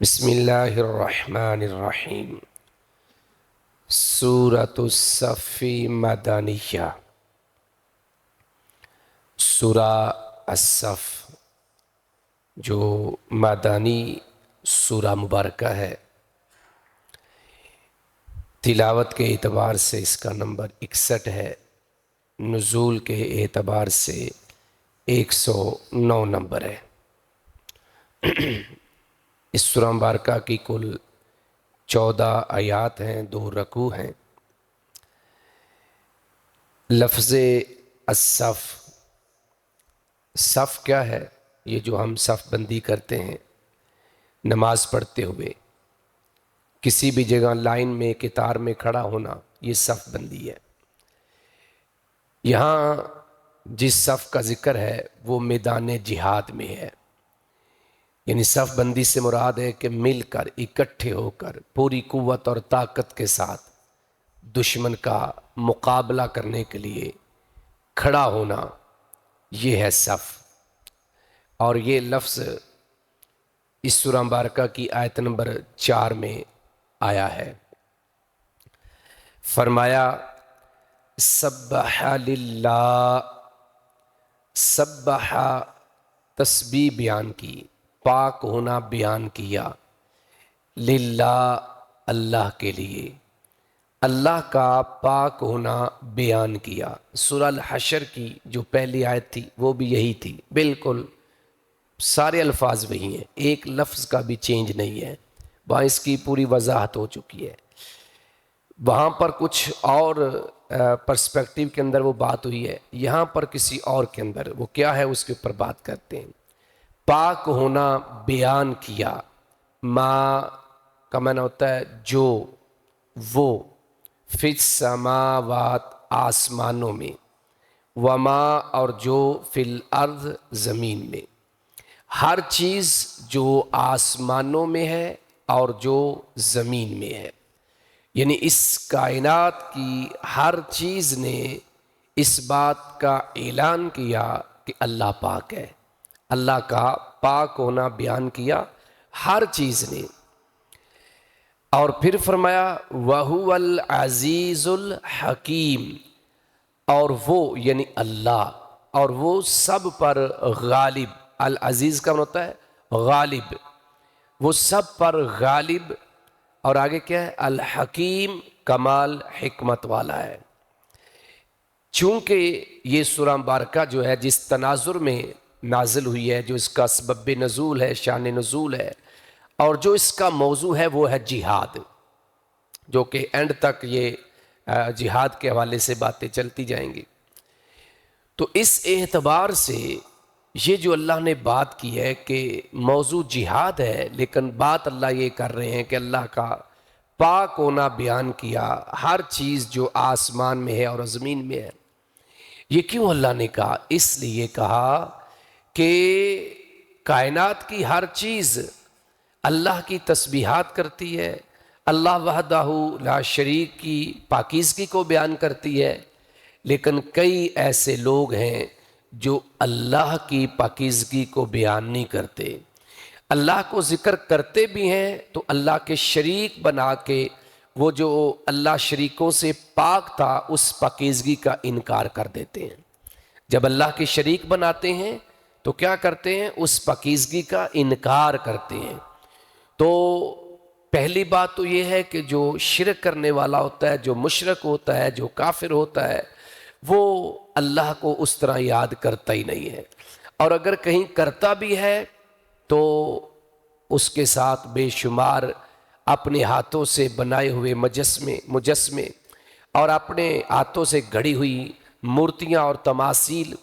بسم اللہ الرحمن الرحیم۔ سورۃ الصف مدنیہ۔ سورہ الصف جو مدنی سورہ مبارکہ ہے، تلاوت کے اعتبار سے اس کا نمبر 61 ہے، نزول کے اعتبار سے 109 نمبر ہے۔ اس سورہ مبارکہ کی کل 14 آیات ہیں، 2 رکوع ہیں۔ لفظ الصف، صف کیا ہے؟ یہ جو ہم صف بندی کرتے ہیں نماز پڑھتے ہوئے، کسی بھی جگہ لائن میں قطار میں کھڑا ہونا، یہ صف بندی ہے۔ یہاں جس صف کا ذکر ہے وہ میدان جہاد میں ہے، یعنی صف بندی سے مراد ہے کہ مل کر اکٹھے ہو کر پوری قوت اور طاقت کے ساتھ دشمن کا مقابلہ کرنے کے لیے کھڑا ہونا، یہ ہے صف۔ اور یہ لفظ اس سورہ مبارکہ کی آیت نمبر 4 میں آیا ہے۔ فرمایا سبح للہ، سبح تسبیح بیان کی، پاک ہونا بیان کیا، للہ اللہ کے لیے، اللہ کا پاک ہونا بیان کیا۔ سورہ الحشر کی جو پہلی آیت تھی وہ بھی یہی تھی، بالکل سارے الفاظ وہی ہیں، ایک لفظ کا بھی چینج نہیں ہے، وہاں اس کی پوری وضاحت ہو چکی ہے۔ وہاں پر کچھ اور پرسپیکٹیو کے اندر وہ بات ہوئی ہے، یہاں پر کسی اور کے اندر وہ کیا ہے اس کے اوپر بات کرتے ہیں۔ پاک ہونا بیان کیا، ما کا معنی ہوتا ہے جو، وہ، فی السماوات آسمانوں میں، وما اور جو، فی الارض زمین میں، ہر چیز جو آسمانوں میں ہے اور جو زمین میں ہے، یعنی اس کائنات کی ہر چیز نے اس بات کا اعلان کیا کہ اللہ پاک ہے، اللہ کا پاک ہونا بیان کیا ہر چیز نے۔ اور پھر فرمایا وَهُوَ الْعَزِيزُ الْحَكِيمُ، اور وہ یعنی اللہ، اور وہ سب پر غالب، العزیز کا مطلب ہوتا ہے غالب، وہ سب پر غالب، اور آگے کیا ہے؟ الحکیم، کمال حکمت والا ہے۔ چونکہ یہ سورہ مبارکہ جو ہے جس تناظر میں نازل ہوئی ہے، جو اس کا سبب نزول ہے، شان نزول ہے، اور جو اس کا موضوع ہے وہ ہے جہاد، جو کہ اینڈ تک یہ جہاد کے حوالے سے باتیں چلتی جائیں گی۔ تو اس اعتبار سے یہ جو اللہ نے بات کی ہے کہ موضوع جہاد ہے، لیکن بات اللہ یہ کر رہے ہیں کہ اللہ کا پاک ہونا بیان کیا ہر چیز جو آسمان میں ہے اور زمین میں ہے۔ یہ کیوں اللہ نے کہا؟ اس لیے کہا کہ کائنات کی ہر چیز اللہ کی تسبیحات کرتی ہے، اللہ وحدہ لا شریک کی پاکیزگی کو بیان کرتی ہے، لیکن کئی ایسے لوگ ہیں جو اللہ کی پاکیزگی کو بیان نہیں کرتے، اللہ کو ذکر کرتے بھی ہیں تو اللہ کے شریک بنا کے وہ جو اللہ شریکوں سے پاک تھا اس پاکیزگی کا انکار کر دیتے ہیں۔ جب اللہ کے شریک بناتے ہیں تو کیا کرتے ہیں؟ اس پاکیزگی کا انکار کرتے ہیں۔ تو پہلی بات تو یہ ہے کہ جو شرک کرنے والا ہوتا ہے، جو مشرک ہوتا ہے، جو کافر ہوتا ہے، وہ اللہ کو اس طرح یاد کرتا ہی نہیں ہے، اور اگر کہیں کرتا بھی ہے تو اس کے ساتھ بے شمار اپنے ہاتھوں سے بنائے ہوئے مجسمے اور اپنے ہاتھوں سے گھڑی ہوئی مورتیاں اور تماثیل،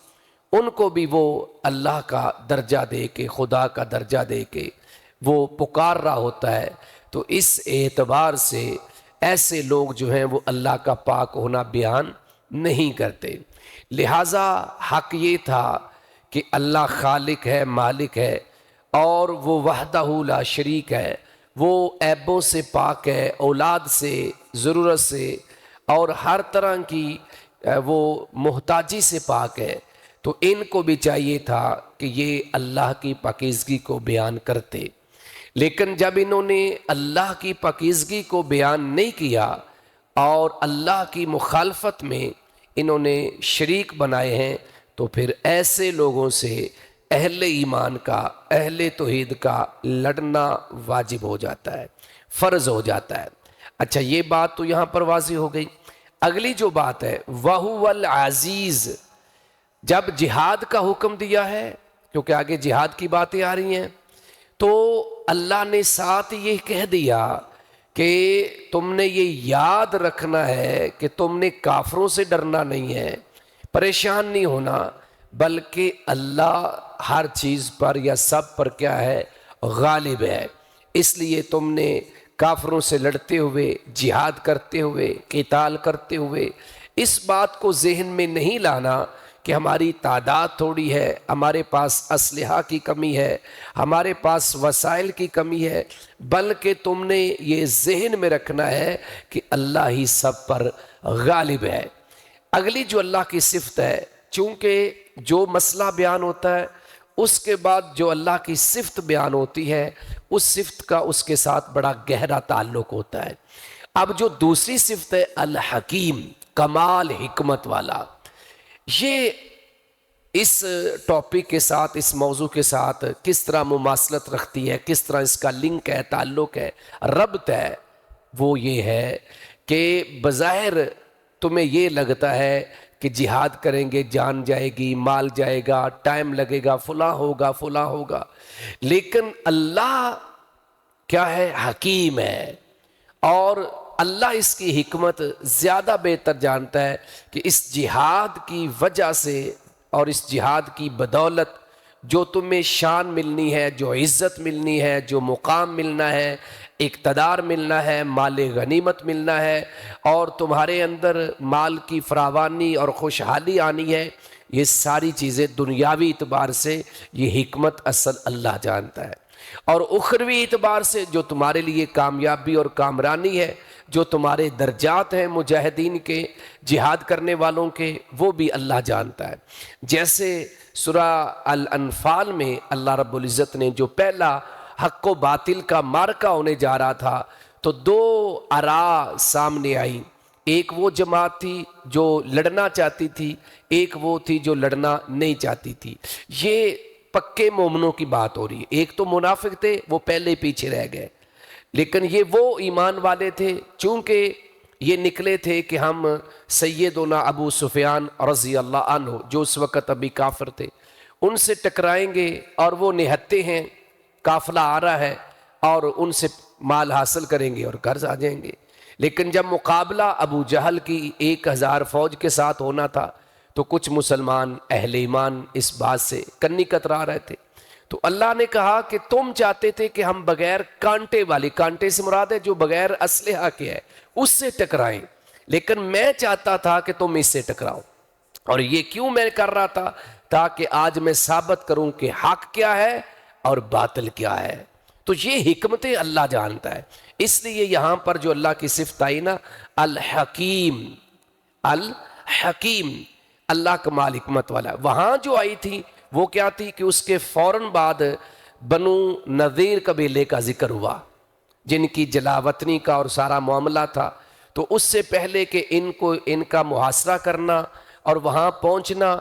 ان کو بھی وہ اللہ کا درجہ دے کے، خدا کا درجہ دے کے وہ پکار رہا ہوتا ہے۔ تو اس اعتبار سے ایسے لوگ جو ہیں وہ اللہ کا پاک ہونا بیان نہیں کرتے۔ لہٰذا حق یہ تھا کہ اللہ خالق ہے، مالک ہے، اور وہ وحدہ لا شریک ہے، وہ عیبوں سے پاک ہے، اولاد سے، ضرورت سے، اور ہر طرح کی وہ محتاجی سے پاک ہے۔ تو ان کو بھی چاہیے تھا کہ یہ اللہ کی پاکیزگی کو بیان کرتے، لیکن جب انہوں نے اللہ کی پاکیزگی کو بیان نہیں کیا اور اللہ کی مخالفت میں انہوں نے شریک بنائے ہیں، تو پھر ایسے لوگوں سے اہل ایمان کا، اہل توحید کا لڑنا واجب ہو جاتا ہے، فرض ہو جاتا ہے۔ اچھا، یہ بات تو یہاں پر واضح ہو گئی۔ اگلی جو بات ہے وَهُوَ الْعَزِيزُ، جب جہاد کا حکم دیا ہے، کیونکہ آگے جہاد کی باتیں آ رہی ہیں، تو اللہ نے ساتھ یہ کہہ دیا کہ تم نے یہ یاد رکھنا ہے کہ تم نے کافروں سے ڈرنا نہیں ہے، پریشان نہیں ہونا، بلکہ اللہ ہر چیز پر یا سب پر کیا ہے؟ غالب ہے۔ اس لیے تم نے کافروں سے لڑتے ہوئے، جہاد کرتے ہوئے، قتال کرتے ہوئے اس بات کو ذہن میں نہیں لانا کہ ہماری تعداد تھوڑی ہے، ہمارے پاس اسلحہ کی کمی ہے، ہمارے پاس وسائل کی کمی ہے، بلکہ تم نے یہ ذہن میں رکھنا ہے کہ اللہ ہی سب پر غالب ہے۔ اگلی جو اللہ کی صفت ہے، چونکہ جو مسئلہ بیان ہوتا ہے اس کے بعد جو اللہ کی صفت بیان ہوتی ہے، اس صفت کا اس کے ساتھ بڑا گہرا تعلق ہوتا ہے۔ اب جو دوسری صفت ہے الحکیم، کمال حکمت والا، یہ اس ٹاپک کے ساتھ، اس موضوع کے ساتھ کس طرح مماثلت رکھتی ہے، کس طرح اس کا لنک ہے، تعلق ہے، ربط ہے، وہ یہ ہے کہ بظاہر تمہیں یہ لگتا ہے کہ جہاد کریں گے جان جائے گی، مال جائے گا، ٹائم لگے گا، فلاں ہوگا فلاں ہوگا، لیکن اللہ کیا ہے؟ حکیم ہے، اور اللہ اس کی حکمت زیادہ بہتر جانتا ہے کہ اس جہاد کی وجہ سے اور اس جہاد کی بدولت جو تمہیں شان ملنی ہے، جو عزت ملنی ہے، جو مقام ملنا ہے، اقتدار ملنا ہے، مال غنیمت ملنا ہے، اور تمہارے اندر مال کی فراوانی اور خوشحالی آنی ہے، یہ ساری چیزیں دنیاوی اعتبار سے یہ حکمت اصل اللہ جانتا ہے، اور اخروی اعتبار سے جو تمہارے لیے کامیابی اور کامرانی ہے، جو تمہارے درجات ہیں مجاہدین کے، جہاد کرنے والوں کے، وہ بھی اللہ جانتا ہے۔ جیسے سورہ الانفال میں اللہ رب العزت نے جو پہلا حق و باطل کا معرکہ ہونے جا رہا تھا، تو دو آراء سامنے آئی، ایک وہ جماعت تھی جو لڑنا چاہتی تھی، ایک وہ تھی جو لڑنا نہیں چاہتی تھی۔ یہ پکے مومنوں کی بات ہو رہی ہے۔ ایک تو منافق تھے، وہ پہلے پیچھے رہ گئے، لیکن یہ وہ ایمان والے تھے، چونکہ یہ نکلے تھے کہ ہم سیدنا ابو سفیان رضی اللہ عنہ جو اس وقت ابھی کافر تھے ان سے ٹکرائیں گے، اور وہ نہتے ہیں، قافلہ آ رہا ہے، اور ان سے مال حاصل کریں گے اور قرض آ جائیں گے۔ لیکن جب مقابلہ ابو جہل کی 1000 فوج کے ساتھ ہونا تھا تو کچھ مسلمان اہل ایمان اس بات سے کنی کترا رہے تھے، تو اللہ نے کہا کہ تم چاہتے تھے کہ ہم بغیر کانٹے والی، کانٹے سے مراد ہے جو بغیر اسلحہ کے ہے، اس سے ٹکرائیں، لیکن میں چاہتا تھا کہ تم اس سے ٹکراؤ۔ اور یہ کیوں میں کر رہا تھا؟ تاکہ آج میں ثابت کروں کہ حق کیا ہے اور باطل کیا ہے۔ تو یہ حکمت اللہ جانتا ہے، اس لیے یہاں پر جو اللہ کی صفت آئی نا، الحکیم، الحکیم، اللہ کمال حکمت والا، وہاں جو آئی تھی وہ کیا تھی کہ اس کے فوراً بعد بنو نذیر قبیلے کا ذکر ہوا، جن کی جلاوطنی کا اور سارا معاملہ تھا، تو اس سے پہلے کہ ان کا محاصرہ کرنا اور وہاں پہنچنا،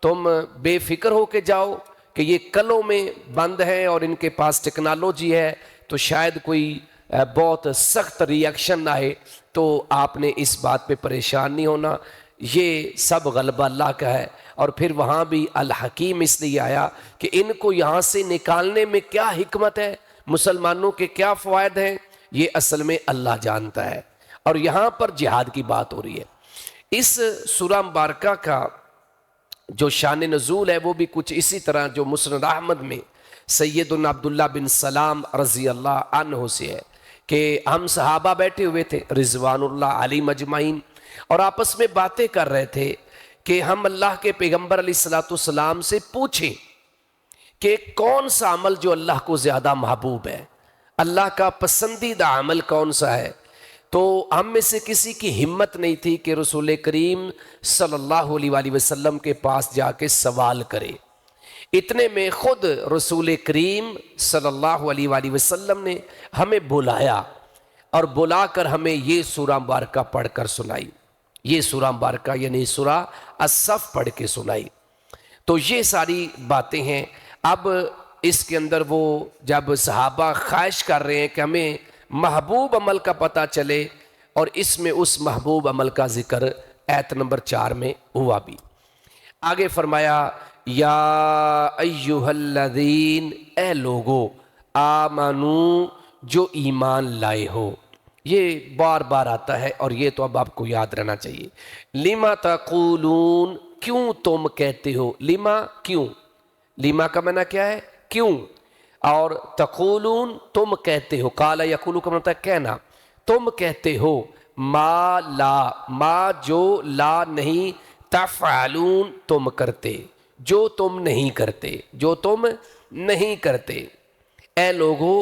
تم بے فکر ہو کے جاؤ کہ یہ کلوں میں بند ہیں اور ان کے پاس ٹیکنالوجی ہے، تو شاید کوئی بہت سخت ری ایکشن آئے، تو آپ نے اس بات پہ پریشان نہیں ہونا، یہ سب غلبہ اللہ کا ہے۔ اور پھر وہاں بھی الحکیم اس لیے آیا کہ ان کو یہاں سے نکالنے میں کیا حکمت ہے، مسلمانوں کے کیا فوائد ہیں، یہ اصل میں اللہ جانتا ہے۔ اور یہاں پر جہاد کی بات ہو رہی ہے۔ اس سورہ مبارکہ کا جو شان نزول ہے وہ بھی کچھ اسی طرح جو مسند احمد میں سیدنا عبداللہ بن سلام رضی اللہ عنہ سے ہے کہ ہم صحابہ بیٹھے ہوئے تھے رضوان اللہ علیہ مجمعین، اور آپس میں باتیں کر رہے تھے کہ ہم اللہ کے پیغمبر علیہ السلام سے پوچھیں کہ کون سا عمل جو اللہ کو زیادہ محبوب ہے، اللہ کا پسندیدہ عمل کون سا ہے؟ تو ہم میں سے کسی کی ہمت نہیں تھی کہ رسول کریم صلی اللہ علیہ وسلم کے پاس جا کے سوال کرے۔ اتنے میں خود رسول کریم صلی اللہ علیہ وآلہ وسلم نے ہمیں بلایا اور بلا کر ہمیں یہ سورہ مبارکہ پڑھ کر سنائی، یہ سورہ مبارکہ یعنی سورہ الصف پڑھ کے سنائی۔ تو یہ ساری باتیں ہیں۔ اب اس کے اندر وہ جب صحابہ خواہش کر رہے ہیں کہ ہمیں محبوب عمل کا پتہ چلے، اور اس میں اس محبوب عمل کا ذکر آیت نمبر 4 میں ہوا بھی۔ آگے فرمایا یا ایہا الذین، اے لوگو، آمنو، جو ایمان لائے ہو۔ یہ بار بار آتا ہے اور یہ تو اب آپ کو یاد رہنا چاہیے۔ لما تقولون، کیوں تم کہتے ہو، لما کیوں، لما کا معنی کیا ہے، کیوں، اور تقولون تم کہتے ہو، قال یقول کا معنی ہوتا ہے کہنا، تم کہتے ہو، ما لا، ما جو، لا نہیں، تفعلون تم کرتے، جو تم نہیں کرتے، جو تم نہیں کرتے۔ اے لوگو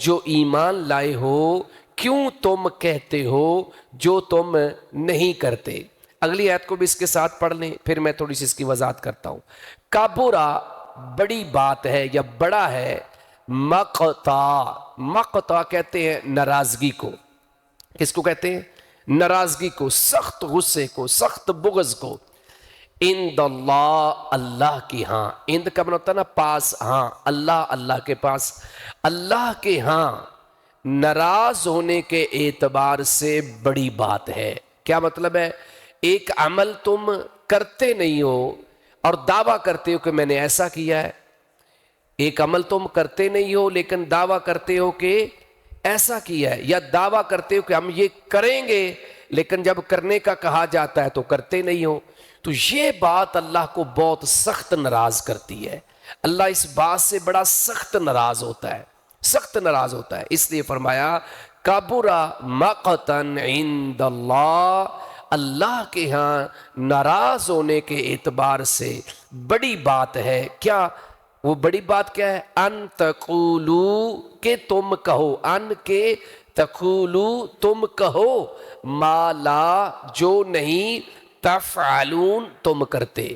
جو ایمان لائے ہو، کیوں تم کہتے ہو جو تم نہیں کرتے۔ اگلی آیت کو بھی اس کے ساتھ پڑھ لیں، پھر میں تھوڑی سی اس کی وضاحت کرتا ہوں۔ کبرا، بڑی بات ہے یا بڑا ہے، مقتا، مقتا کہتے ہیں ناراضگی کو۔ کس کو کہتے ہیں؟ ناراضگی کو، سخت غصے کو، سخت بغض کو۔ عند اللہ، اللہ کی ہاں، عند کا معنی ہوتا ہے نا پاس، ہاں، اللہ، اللہ کے پاس، اللہ کے ہاں ناراض ہونے کے اعتبار سے بڑی بات ہے۔ کیا مطلب ہے؟ ایک عمل تم کرتے نہیں ہو اور دعویٰ کرتے ہو کہ میں نے ایسا کیا ہے، ایک عمل تم کرتے نہیں ہو لیکن دعویٰ کرتے ہو کہ ایسا کیا ہے، یا دعویٰ کرتے ہو کہ ہم یہ کریں گے لیکن جب کرنے کا کہا جاتا ہے تو کرتے نہیں ہو، تو یہ بات اللہ کو بہت سخت ناراض کرتی ہے۔ اللہ اس بات سے بڑا سخت ناراض ہوتا ہے، سخت ناراض ہوتا ہے۔ اس لیے فرمایا کبرا مقتن عند اللہ، اللہ کے ہاں ناراض ہونے کے اعتبار سے بڑی بات ہے۔ کیا وہ بڑی بات کیا ہے؟ ان تقولو، کہ تم کہو، ان کے تقولو تم کہو، ما لا، جو نہیں، تفعلون تم کرتے۔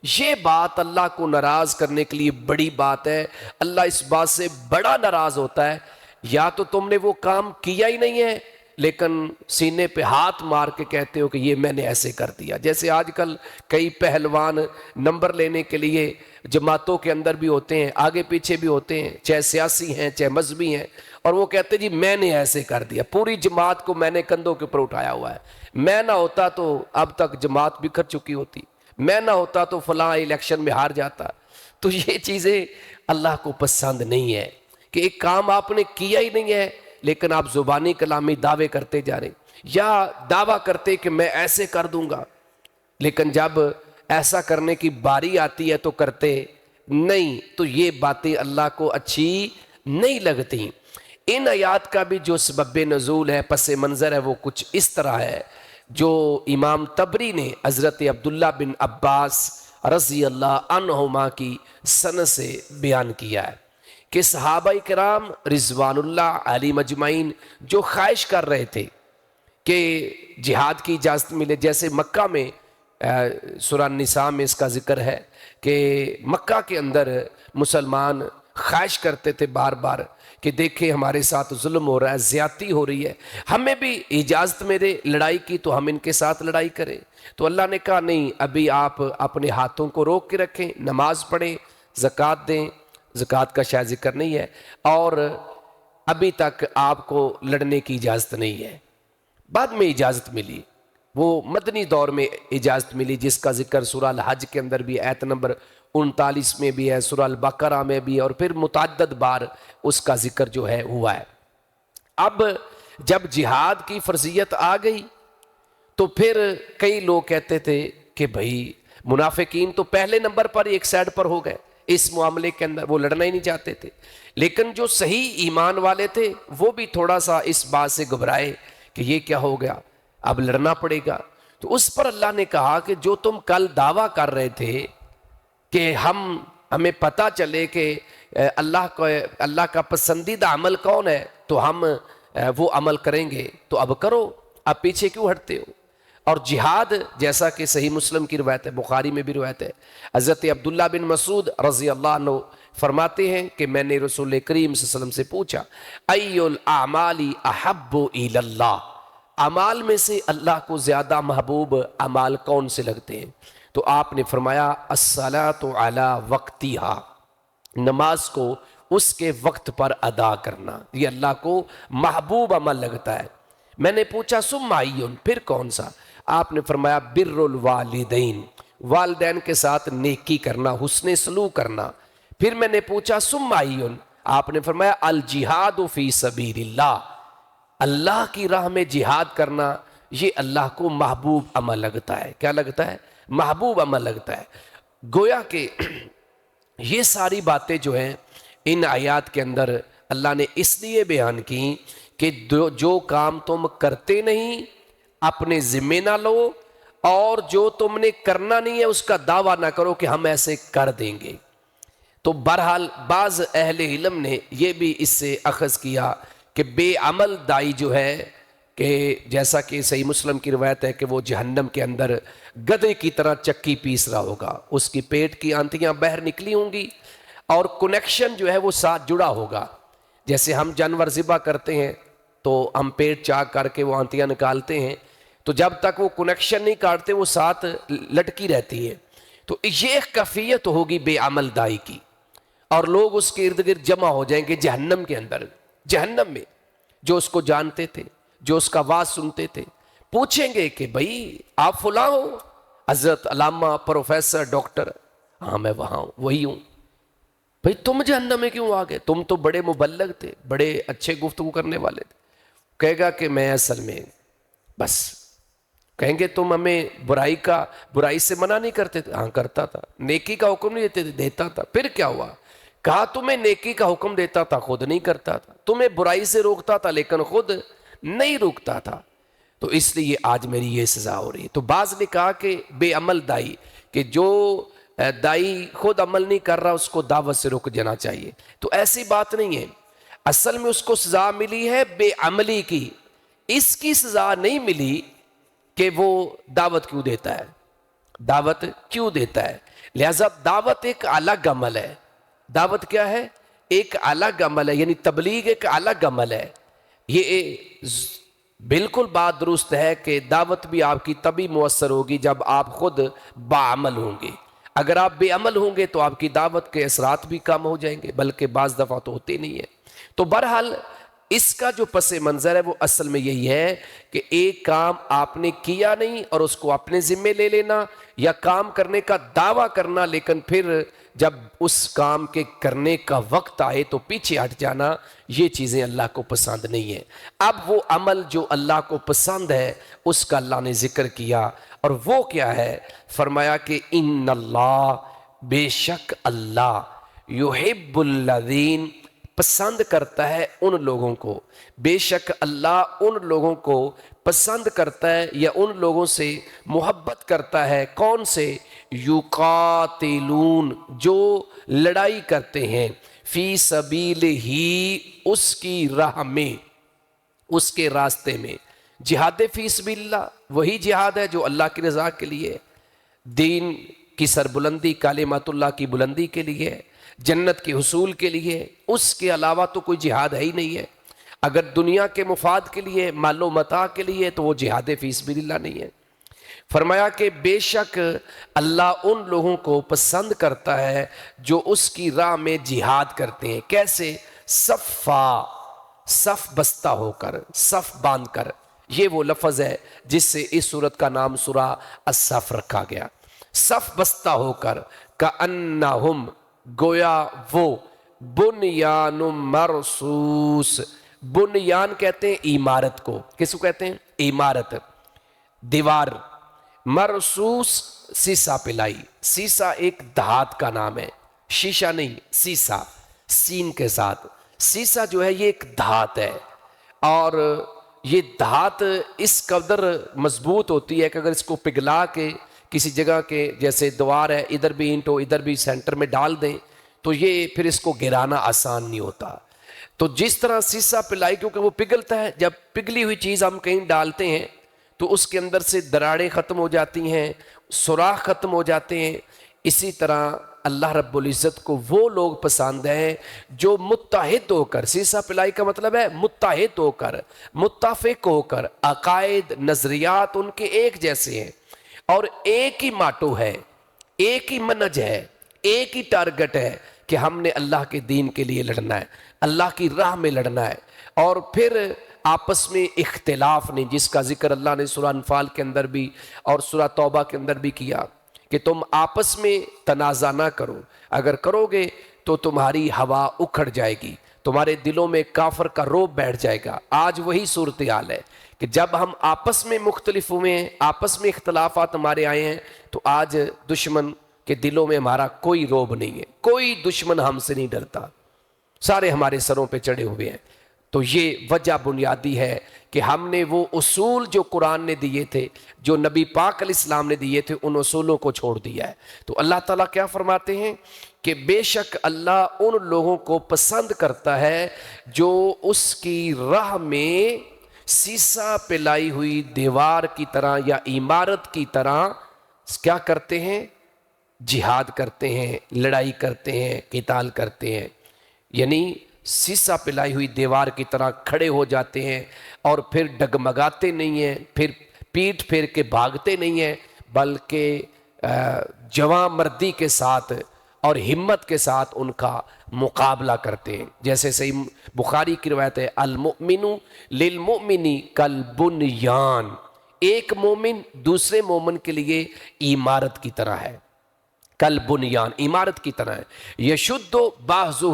یہ بات اللہ کو ناراض کرنے کے لیے بڑی بات ہے۔ اللہ اس بات سے بڑا ناراض ہوتا ہے، یا تو تم نے وہ کام کیا ہی نہیں ہے لیکن سینے پہ ہاتھ مار کے کہتے ہو کہ یہ میں نے ایسے کر دیا۔ جیسے آج کل کئی پہلوان نمبر لینے کے لیے جماعتوں کے اندر بھی ہوتے ہیں، آگے پیچھے بھی ہوتے ہیں، چاہے سیاسی ہیں چاہے مذہبی ہیں، اور وہ کہتے ہیں جی میں نے ایسے کر دیا، پوری جماعت کو میں نے کندھوں کے اوپر اٹھایا ہوا ہے، میں نہ ہوتا تو اب تک جماعت بکھر چکی ہوتی، میں نہ ہوتا تو فلاں الیکشن میں ہار جاتا۔ تو یہ چیزیں اللہ کو پسند نہیں ہے کہ ایک کام آپ نے کیا ہی نہیں ہے لیکن آپ زبانی کلامی دعوے کرتے جا رہے، یا دعویٰ کرتے کہ میں ایسے کر دوں گا لیکن جب ایسا کرنے کی باری آتی ہے تو کرتے نہیں۔ تو یہ باتیں اللہ کو اچھی نہیں لگتی۔ ان آیات کا بھی جو سبب نزول ہے، پس منظر ہے، وہ کچھ اس طرح ہے جو امام طبری نے حضرت عبداللہ بن عباس رضی اللہ عنہما کی سند سے بیان کیا ہے کہ صحابہ کرام رضوان اللہ علیہم اجمعین جو خواہش کر رہے تھے کہ جہاد کی اجازت ملے، جیسے مکہ میں سورہ النساء میں اس کا ذکر ہے کہ مکہ کے اندر مسلمان خواہش کرتے تھے بار بار کہ دیکھیں ہمارے ساتھ ظلم ہو رہا ہے، زیادتی ہو رہی ہے، ہمیں بھی اجازت میرے لڑائی کی تو ہم ان کے ساتھ لڑائی کریں۔ تو اللہ نے کہا نہیں، ابھی آپ اپنے ہاتھوں کو روک کے رکھیں، نماز پڑھیں، زکوٰۃ دیں، زکوٰۃ کا شاید ذکر نہیں ہے، اور ابھی تک آپ کو لڑنے کی اجازت نہیں ہے۔ بعد میں اجازت ملی، وہ مدنی دور میں اجازت ملی جس کا ذکر سورہ الحج کے اندر بھی آیت نمبر 39 میں بھی ہے، سورہ البقرہ میں بھی، اور پھر متعدد بار اس کا ذکر جو ہے ہوا ہے۔ اب جب جہاد کی فرضیت آ گئی تو پھر کئی لوگ کہتے تھے کہ بھائی منافقین تو پہلے نمبر پر ایک سائڈ پر ہو گئے اس معاملے کے اندر، وہ لڑنا ہی نہیں چاہتے تھے، لیکن جو صحیح ایمان والے تھے وہ بھی تھوڑا سا اس بات سے گھبرائے کہ یہ کیا ہو گیا، اب لڑنا پڑے گا۔ تو اس پر اللہ نے کہا کہ جو تم کل دعویٰ کر رہے تھے کہ ہمیں پتہ چلے کہ اللہ کا پسندیدہ عمل کون ہے تو ہم وہ عمل کریں گے، تو اب کرو، اب پیچھے کیوں ہٹتے ہو؟ اور جہاد جیسا کہ صحیح مسلم کی روایت ہے، بخاری میں بھی روایت ہے، حضرت عبداللہ بن مسعود رضی اللہ عنہ فرماتے ہیں کہ میں نے رسول کریم صلی اللہ علیہ وسلم سے پوچھا ای الاعمال احب الی اللہ، اعمال میں سے اللہ کو زیادہ محبوب اعمال کون سے لگتے ہیں؟ تو آپ نے فرمایا الصلاۃ علی وقتہا، نماز کو اس کے وقت پر ادا کرنا، یہ اللہ کو محبوب عمل لگتا ہے۔ میں نے پوچھا ثم ایون، پھر کون سا؟ آپ نے فرمایا بر الوالدین، والدین کے ساتھ نیکی کرنا، حسن سلوک کرنا۔ پھر میں نے پوچھا ثم ایون، آپ نے فرمایا الجہاد فی سبیل اللہ، اللہ کی راہ میں جہاد کرنا، یہ اللہ کو محبوب عمل لگتا ہے۔ کیا لگتا ہے؟ محبوب عمل لگتا ہے۔ گویا کہ یہ ساری باتیں جو ہیں ان آیات کے اندر اللہ نے اس لیے بیان کی کہ جو کام تم کرتے نہیں اپنے ذمے نہ لو، اور جو تم نے کرنا نہیں ہے اس کا دعویٰ نہ کرو کہ ہم ایسے کر دیں گے۔ تو بہرحال بعض اہل علم نے یہ بھی اس سے اخذ کیا کہ بے عمل دائی جو ہے، کہ جیسا کہ صحیح مسلم کی روایت ہے کہ وہ جہنم کے اندر گدھے کی طرح چکی پیس رہا ہوگا، اس کی پیٹ کی آنتیاں باہر نکلی ہوں گی اور کنیکشن جو ہے وہ ساتھ جڑا ہوگا۔ جیسے ہم جانور ذبح کرتے ہیں تو ہم پیٹ چاک کر کے وہ آنتیاں نکالتے ہیں، تو جب تک وہ کنیکشن نہیں کاٹتے وہ ساتھ لٹکی رہتی ہے۔ تو یہ ایک کیفیت ہوگی بے عمل دائی کی، اور لوگ اس کے ارد گرد جمع ہو جائیں گے جہنم کے اندر، جہنم میں، جو اس کو جانتے تھے، جو اس کا واز سنتے تھے، پوچھیں گے کہ بھائی آپ فلاں ہو، حضرت علامہ پروفیسر ڈاکٹر؟ ہاں میں وہاں ہوں، وہی ہوں۔ بھائی تم جہنم میں کیوں آ گئے؟ تم تو بڑے مبلغ تھے، بڑے اچھے گفتگو کرنے والے تھے۔ کہے گا کہ میں اصل میں بس، کہیں گے تم ہمیں برائی سے منع نہیں کرتے تھے؟ ہاں کرتا تھا۔ نیکی کا حکم نہیں دیتے تھے؟ دیتا تھا۔ پھر کیا ہوا؟ کہا تمہیں نیکی کا حکم دیتا تھا، خود نہیں کرتا تھا، تمہیں برائی سے روکتا تھا لیکن خود نہیں روکتا تھا، تو اس لیے آج میری یہ سزا ہو رہی ہے۔ تو بعض نے کہا کہ بے عمل دائی، کہ جو دائی خود عمل نہیں کر رہا اس کو دعوت سے رک جانا چاہیے، تو ایسی بات نہیں ہے۔ اصل میں اس کو سزا ملی ہے بے عملی کی، اس کی سزا نہیں ملی کہ وہ دعوت کیوں دیتا ہے، دعوت کیوں دیتا ہے۔ لہذا دعوت ایک الگ عمل ہے۔ دعوت کیا ہے؟ ایک الگ عمل ہے، یعنی تبلیغ ایک الگ عمل ہے۔ یہ بالکل بات درست ہے کہ دعوت بھی آپ کی تبھی مؤثر ہوگی جب آپ خود باعمل ہوں گے۔ اگر آپ بے عمل ہوں گے تو آپ کی دعوت کے اثرات بھی کم ہو جائیں گے، بلکہ بعض دفعہ تو ہوتے نہیں ہیں۔ تو بہرحال اس کا جو پس منظر ہے وہ اصل میں یہی ہے کہ ایک کام آپ نے کیا نہیں اور اس کو اپنے ذمے لے لینا، یا کام کرنے کا دعویٰ کرنا لیکن پھر جب اس کام کے کرنے کا وقت آئے تو پیچھے ہٹ جانا، یہ چیزیں اللہ کو پسند نہیں ہیں۔ اب وہ عمل جو اللہ کو پسند ہے اس کا اللہ نے ذکر کیا، اور وہ کیا ہے؟ فرمایا کہ ان اللہ، بے شک اللہ، یحب الذین، پسند کرتا ہے ان لوگوں کو، بے شک اللہ ان لوگوں کو پسند کرتا ہے یا ان لوگوں سے محبت کرتا ہے۔ کون سے؟ یقاتلون، جو لڑائی کرتے ہیں، فی سبیل ہی، اس کی راہ میں، اس کے راستے میں۔ جہاد فی سبیل اللہ وہی جہاد ہے جو اللہ کی رضا کے لیے، دین کی سربلندی، کلمات اللہ کی بلندی کے لیے، جنت کے حصول کے لیے۔ اس کے علاوہ تو کوئی جہاد ہے ہی نہیں ہے۔ اگر دنیا کے مفاد کے لیے، مال و متاع کے لیے، تو وہ جہاد فی سبیل اللہ نہیں ہے۔ فرمایا کہ بے شک اللہ ان لوگوں کو پسند کرتا ہے جو اس کی راہ میں جہاد کرتے ہیں۔ کیسے؟ صف بستہ ہو کر، صف باندھ کر۔ یہ وہ لفظ ہے جس سے اس سورت کا نام سورہ الصف رکھا گیا۔ صف بستہ ہو کر، کأنہم، گویا وہ، بنیان مرصوص، بنیان کہتے ہیں عمارت کو۔ کس کو کہتے ہیں؟ عمارت، دیوار۔ مرصوص، سیسا پلائی۔ سیسا ایک دھات کا نام ہے، شیشہ نہیں، سیسا، سین کے ساتھ۔ سیسا جو ہے یہ ایک دھات ہے، اور یہ دھات اس قدر مضبوط ہوتی ہے کہ اگر اس کو پگھلا کے کسی جگہ کے، جیسے دیوار ہے، ادھر بھی اینٹ ہو، ادھر بھی سینٹر میں ڈال دیں تو یہ پھر اس کو گرانا آسان نہیں ہوتا۔ تو جس طرح سیسا پلائی، کیونکہ وہ پگھلتا ہے، جب پگھلی ہوئی چیز ہم کہیں ڈالتے ہیں تو اس کے اندر سے دراڑیں ختم ہو جاتی ہیں، سوراخ ختم ہو جاتے ہیں۔ اسی طرح اللہ رب العزت کو وہ لوگ پسند ہیں جو متحد ہو کر، سیسا پلائی کا مطلب ہے متحد ہو کر، متفق ہو کر، عقائد نظریات ان کے ایک جیسے ہیں اور ایک ہی ماٹو ہے، ایک ہی منہج ہے، ایک ہی ٹارگٹ ہے کہ ہم نے اللہ کے دین کے لیے لڑنا ہے، اللہ کی راہ میں لڑنا ہے۔ اور پھر آپس میں اختلاف نہیں، جس کا ذکر اللہ نے سورہ انفال کے اندر بھی اور سورہ توبہ کے اندر بھی کیا کہ تم آپس میں تنازع نہ کرو، اگر کرو گے تو تمہاری ہوا اکھڑ جائے گی، تمہارے دلوں میں کافر کا روب بیٹھ جائے گا۔ آج وہی صورتحال ہے کہ جب ہم آپس میں مختلف ہوئے ہیں، آپس میں اختلافات ہمارے آئے ہیں، تو آج دشمن کے دلوں میں ہمارا کوئی روب نہیں ہے، کوئی دشمن ہم سے نہیں ڈرتا، سارے ہمارے سروں پہ چڑھے ہوئے ہیں۔ تو یہ وجہ بنیادی ہے کہ ہم نے وہ اصول جو قرآن نے دیے تھے، جو نبی پاک علیہ السلام نے دیے تھے، ان اصولوں کو چھوڑ دیا ہے۔ تو اللہ تعالیٰ کیا فرماتے ہیں کہ بے شک اللہ ان لوگوں کو پسند کرتا ہے جو اس کی راہ میں سیسا پلائی ہوئی دیوار کی طرح یا عمارت کی طرح کیا کرتے ہیں، جہاد کرتے ہیں، لڑائی کرتے ہیں، قتال کرتے ہیں، یعنی سیسا پلائی ہوئی دیوار کی طرح کھڑے ہو جاتے ہیں اور پھر ڈگمگاتے نہیں ہیں، پھر پیٹھ پھیر کے بھاگتے نہیں ہیں، بلکہ جواں مردی کے ساتھ اور ہمت کے ساتھ ان کا مقابلہ کرتے ہیں۔ جیسے صحیح بخاری کی روایت ہے، المؤمن للمؤمن کالبنیان، ایک مومن دوسرے مومن کے لیے عمارت کی طرح ہے، کل بنیان عمارت کی طرح ہے، یشد بعضہ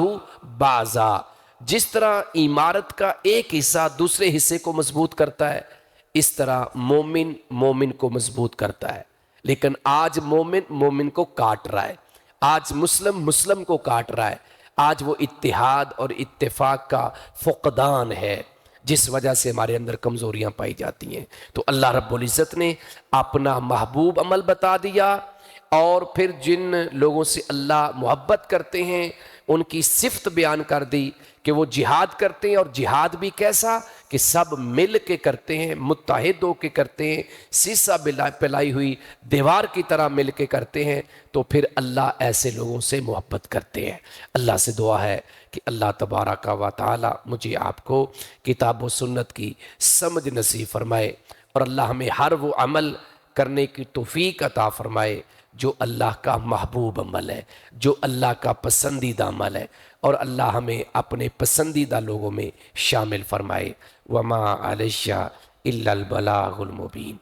بعضا، جس طرح عمارت کا ایک حصہ دوسرے حصے کو مضبوط کرتا ہے، اس طرح مومن مومن کو مضبوط کرتا ہے۔ لیکن آج مومن مومن کو کاٹ رہا ہے، آج مسلم مسلم کو کاٹ رہا ہے، آج وہ اتحاد اور اتفاق کا فقدان ہے، جس وجہ سے ہمارے اندر کمزوریاں پائی جاتی ہیں۔ تو اللہ رب العزت نے اپنا محبوب عمل بتا دیا، اور پھر جن لوگوں سے اللہ محبت کرتے ہیں ان کی صفت بیان کر دی کہ وہ جہاد کرتے ہیں، اور جہاد بھی کیسا کہ سب مل کے کرتے ہیں، متحد ہو کے کرتے ہیں، سیسا پلائی ہوئی دیوار کی طرح مل کے کرتے ہیں، تو پھر اللہ ایسے لوگوں سے محبت کرتے ہیں۔ اللہ سے دعا ہے کہ اللہ تبارک و تعالی مجھے آپ کو کتاب و سنت کی سمجھ نصیب فرمائے، اور اللہ ہمیں ہر وہ عمل کرنے کی توفیق عطا فرمائے جو اللہ کا محبوب عمل ہے، جو اللہ کا پسندیدہ عمل ہے، اور اللہ ہمیں اپنے پسندیدہ لوگوں میں شامل فرمائے۔ وما علیہ الا البلاغ المبین۔